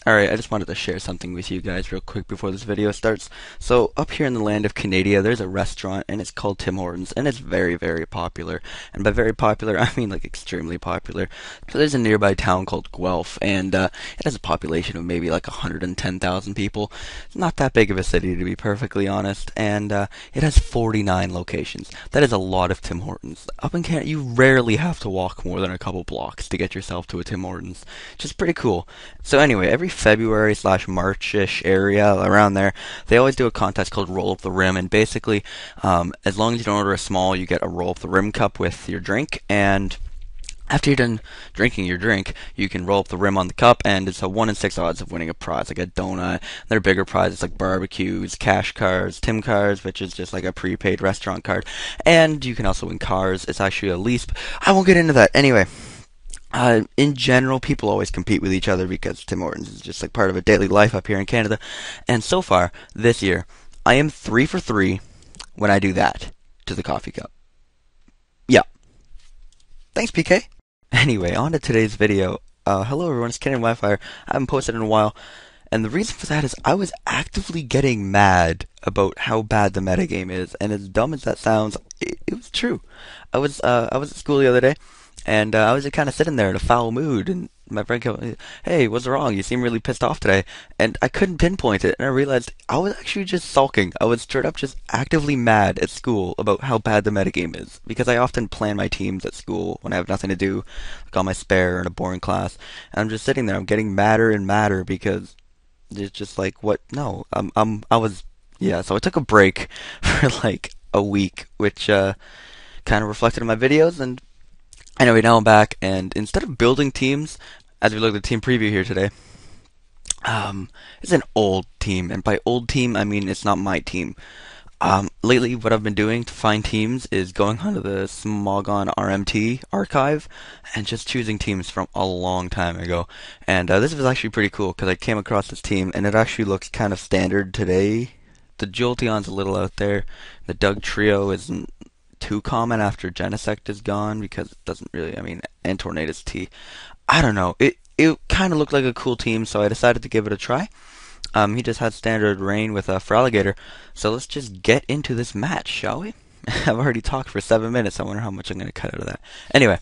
Alright, I just wanted to share something with you guys real quick before this video starts. So, up here in the land of Canada, there's a restaurant, and it's called Tim Hortons, and it's very, very popular. And by very popular, I mean like extremely popular. So there's a nearby town called Guelph, and it has a population of maybe like 110,000 people. It's not that big of a city, to be perfectly honest, and it has 49 locations. That is a lot of Tim Hortons. Up in Canada, you rarely have to walk more than a couple blocks to get yourself to a Tim Hortons, which is pretty cool. So anyway, every February/March-ish area around there, they always do a contest called Roll Up the Rim, and basically, as long as you don't order a small, you get a Roll Up the Rim cup with your drink, and after you're done drinking your drink, you can roll up the rim on the cup, and it's a 1 in 6 odds of winning a prize, like a donut. There are bigger prizes like barbecues, cash cards, Tim cards, which is just like a prepaid restaurant card, and you can also win cars. It's actually a lease. I won't get into that. Anyway, in general, people always compete with each other because Tim Hortons is just like part of a daily life up here in Canada. And so far, this year, I am 3 for 3 when I do that to the coffee cup. Yeah. Thanks, PK. Anyway, on to today's video. Hello everyone, it's TheCanadianWifier. I haven't posted in a while, and the reason for that is I was actively getting mad about how bad the metagame is, and as dumb as that sounds, it was true. I was at school the other day, and I was just kind of sitting there in a foul mood, and my friend came, "Hey, what's wrong? You seem really pissed off today." And I couldn't pinpoint it, and I realized I was actually just sulking. I was straight up just actively mad at school about how bad the metagame is, because I often plan my teams at school when I have nothing to do, like on my spare or in a boring class, and I'm just sitting there, I'm getting madder and madder because it's just like, what? No, yeah, so I took a break for like a week, which kind of reflected in my videos, and anyway, now I'm back, and instead of building teams, as we look at the team preview here today, it's an old team, and by old team, I mean it's not my team. Lately, what I've been doing to find teams is going onto the Smogon RMT archive and just choosing teams from a long time ago. And this was actually pretty cool because I came across this team, and it actually looks kind of standard today. The Jolteon's a little out there. The Doug Trio isn't too common after Genesect is gone because it doesn't really, and Tornadus T. I don't know. It kind of looked like a cool team, so I decided to give it a try. He just had standard rain with Feraligatr, so let's just get into this match, shall we? I've already talked for 7 minutes. I wonder how much I'm going to cut out of that. Anyway,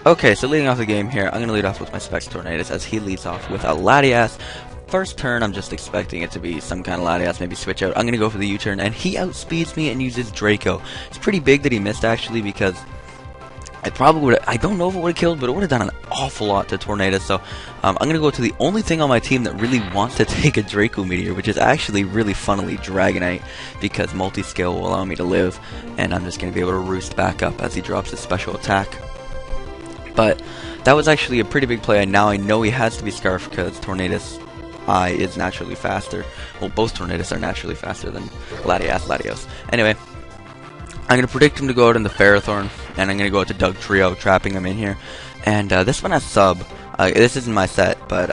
okay, so leading off the game here, I'm going to lead off with my Specs Tornadus as he leads off with a Latias. First turn, I'm just expecting it to be some kind of Latias, maybe switch out. I'm going to go for the U-turn, and he outspeeds me and uses Draco. It's pretty big that he missed, actually, because I probably would have, I don't know if it would have killed, but it would have done an awful lot to Tornadus. So I'm going to go to the only thing on my team that really wants to take a Draco Meteor, which is actually really funnily Dragonite, because multi-scale will allow me to live, and I'm just going to be able to roost back up as he drops his special attack. But that was actually a pretty big play, and now I know he has to be Scarf because Tornadus I is naturally faster. Well, both Tornadus are naturally faster than Latios. Anyway, I'm going to predict him to go out in the Ferrothorn, and I'm going to go out to Doug Trio, trapping him in here. And this one has sub. This isn't my set, but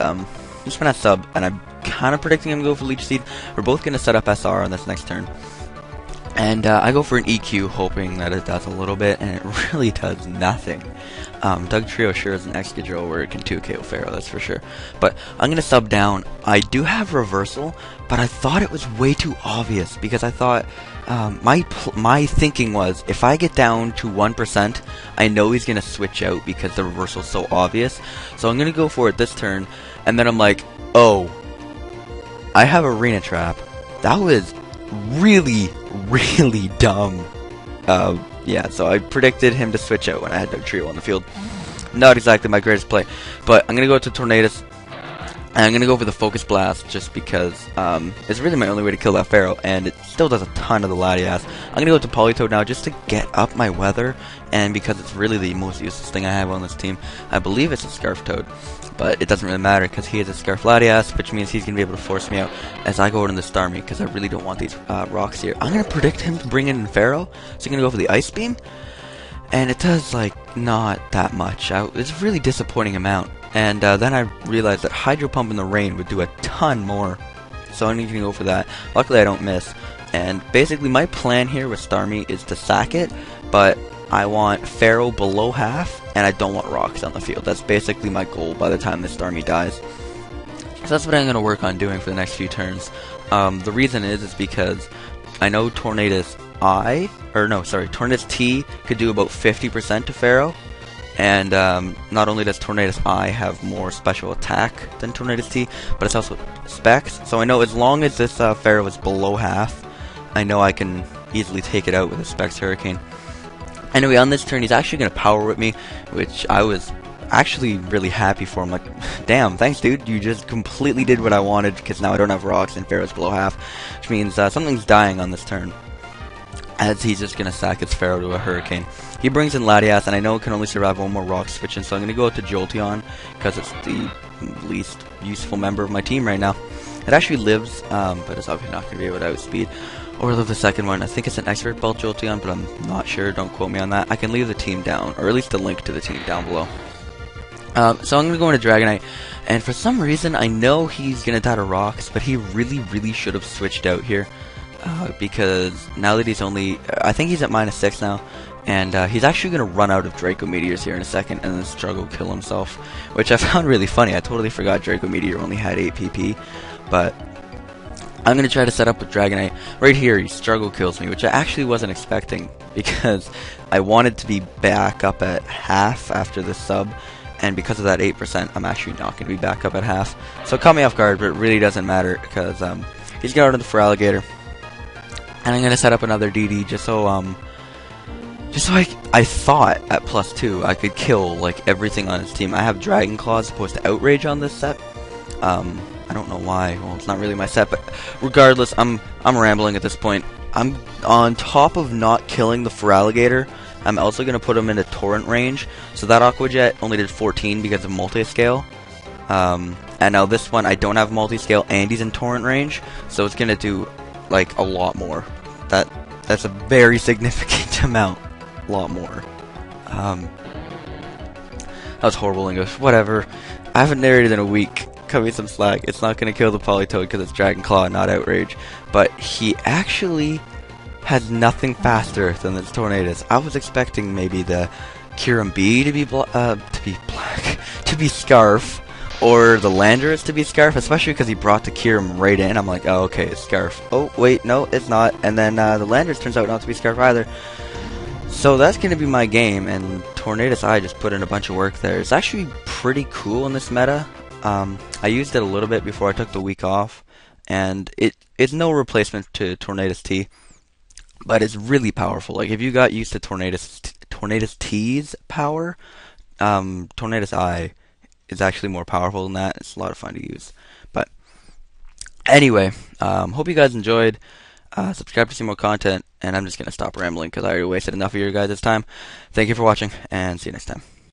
this one has sub, and I'm kind of predicting him to go for Leech Seed. We're both going to set up SR on this next turn. And I go for an EQ, hoping that it does a little bit, and it really does nothing. Doug Trio sure is an Excadrill where it can 2KO Pharaoh, that's for sure. But I'm going to sub down. I do have Reversal, but I thought it was way too obvious, because I thought my thinking was, if I get down to 1%, I know he's going to switch out because the Reversal's so obvious. So I'm going to go for it this turn, and then I'm like, oh, I have Arena Trap. That was really, really dumb. Yeah, so I predicted him to switch out when I had Doug Trio on the field. Not exactly my greatest play, but I'm going to go to Tornadus, and I'm going to go for the Focus Blast just because it's really my only way to kill that Pharaoh, and it still does a ton of the Latias. I'm going to go to Politoed now just to get up my weather, and because it's really the most useless thing I have on this team. I believe it's a Scarf Toad, but it doesn't really matter because he is a Scarf Latias, which means he's going to be able to force me out as I go into the Starmie because I really don't want these rocks here. I'm going to predict him to bring in Pharaoh, so I'm going to go for the Ice Beam, and it does, like, not that much. It's a really disappointing amount. And then I realized that Hydro Pump in the rain would do a ton more, so I'm going to go for that. Luckily I don't miss, and basically my plan here with Starmie is to sack it, but I want Pharaoh below half, and I don't want rocks on the field. That's basically my goal by the time this Starmie dies. So that's what I'm going to work on doing for the next few turns. The reason is because I know Tornadus Tornadus T could do about 50% to Pharaoh, and not only does Tornadus I have more special attack than Tornadus T, but it's also specs. So I know as long as this Pharaoh is below half, I know I can easily take it out with a Specs Hurricane. Anyway, on this turn, he's actually going to Power Whip me, which I was actually really happy for him. Like, damn, thanks, dude. You just completely did what I wanted, because now I don't have rocks and Pharaoh's below half, which means something's dying on this turn, as he's just going to sack his Pharaoh to a Hurricane. He brings in Latias, and I know it can only survive one more rock switching, so I'm going to go with the Jolteon, because it's the least useful member of my team right now. It actually lives, but it's obviously not going to be able to outspeed or live the second one. I think it's an Expert Belt Jolteon, but I'm not sure. Don't quote me on that. I can leave the team down, or at least a link to the team down below. So I'm going to go into Dragonite, and for some reason I know he's going to die to rocks, but he really should have switched out here, because now that he's only, I think he's at -6 now, and he's actually going to run out of Draco Meteors here in a second and then struggle kill himself, which I found really funny. I totally forgot Draco Meteor only had 8 PP, but I'm going to try to set up with Dragonite. Right here, he struggle kills me, which I actually wasn't expecting, because I wanted to be back up at half after the sub, and because of that 8%, I'm actually not going to be back up at half. So it caught me off guard, but it really doesn't matter, because he's got out of the Feraligatr. And I'm going to set up another DD just so I thought at +2 I could kill like everything on his team. I have Dragon Claw as opposed to Outrage on this set. I don't know why. Well, it's not really my set, but regardless, I'm rambling at this point. I'm on top of not killing the Feraligatr. I'm also going to put him into Torrent range. So that Aqua Jet only did 14 because of multi-scale. And now this one, I don't have multi-scale and he's in Torrent range. So it's going to do like a lot more. That's a very significant amount. A lot more. That was horrible English. Whatever. I haven't narrated in a week. Cut me some slack. It's not going to kill the Politoed because it's Dragon Claw, not Outrage. But he actually has nothing faster than this Tornadus. I was expecting maybe the Kyurem B to be Scarf, or the Landorus to be Scarf, especially because he brought the Kyurem right in. I'm like, oh, okay, it's Scarf. Oh, wait, no, it's not. And then the Landorus turns out not to be Scarf either. So that's going to be my game, and Tornadus I just put in a bunch of work there. It's actually pretty cool in this meta. I used it a little bit before I took the week off, and it's no replacement to Tornadus T, but it's really powerful. Like, if you got used to Tornadus T's power, Tornadus I is actually more powerful than that. It's a lot of fun to use. But anyway, hope you guys enjoyed. Subscribe to see more content, and I'm just going to stop rambling because I already wasted enough of your guys' time. Thank you for watching, and see you next time.